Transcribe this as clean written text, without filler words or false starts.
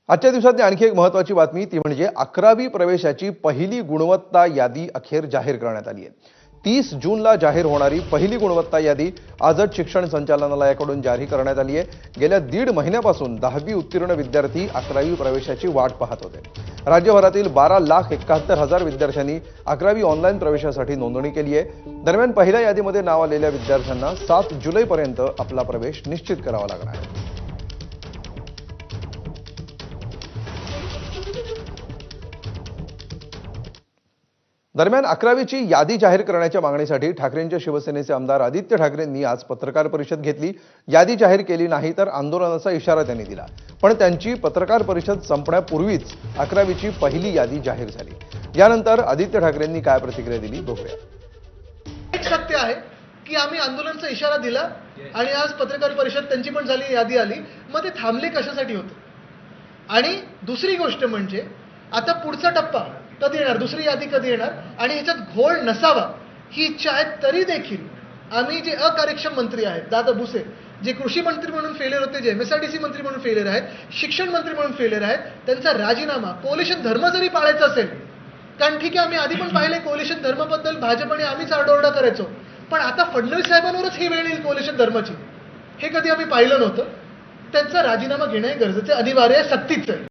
आजच्या दिवसातली आणखी एक महत्त्वाची बातमी ती म्हणजे 11वी प्रवेशाची पहिली गुणवत्ता यादी अखेर जाहीर करण्यात आली आहे. 30 जूनला जाहीर होणारी पहिली गुणवत्ता यादी आजच शिक्षण संचालनालयाकडून जारी करण्यात आली आहे. गेल्या 1.5 महिन्यापासून 10वी उत्तीर्ण विद्यार्थी 11वी प्रवेशाची वाट पाहत होते. राज्यभरातील 12,71,000 विद्यार्थ्यांनी 11वी ऑनलाईन प्रवेशासाठी नोंदणी केली आहे. दरम्यान पहिल्या यादीमध्ये नाव आलेल्या विद्यार्थ्यांना 7 जुलैपर्यंत आपला प्रवेश निश्चित करावा लागणार आहे. दरम्यान 11वीची यादी जाहीर करण्याच्या मागणीसाठी ठाकरेंच्या शिवसेनेचे आमदार आदित्य ठाकरेंनी आज पत्रकार परिषद घेतली. यादी जाहीर केली नाही तर आंदोलनाचा इशारा त्यांनी दिला. पण त्यांची पत्रकार परिषद संपण्यापूर्वीच 11वीची पहिली यादी जाहीर झाली. यानंतर आदित्य ठाकरेंनी काय प्रतिक्रिया दिली बघूया. एक सत्य आहे की आम्ही आंदोलनाचा इशारा दिला आणि आज पत्रकार परिषद त्यांची पण झाली, यादी आली. मग ते थांबले कशासाठी होते? आणि दुसरी गोष्ट म्हणजे आता पुढचा टप्पा कधी येणार, दुसरी यादी कधी येणार आणि ह्याच्यात घोळ नसावा ही इच्छा आहे. तरी देखील आम्ही जे अकार्यक्षम मंत्री आहेत, दादा भुसे जे कृषी मंत्री म्हणून फेलियर होते, जे MSRDC मंत्री म्हणून फेलियर आहेत, शिक्षण मंत्री म्हणून फेलियर आहेत, त्यांचा राजीनामा कोalition धर्म जरी पाळायचा असेल, कारण ठीक आहे आम्ही आधी पण पाहिले कोalition धर्माबद्दल भाजपने आम्हीच आरडाओरडा करायचो, पण आता फडणवीस साहेबांवरच ही वेळ येईल कोalition धर्माची, हे कधी आम्ही पाहिलं नव्हतं. त्यांचा राजीनामा घेणं गरजेचं, अनिवार्य, सक्तीचं आहे.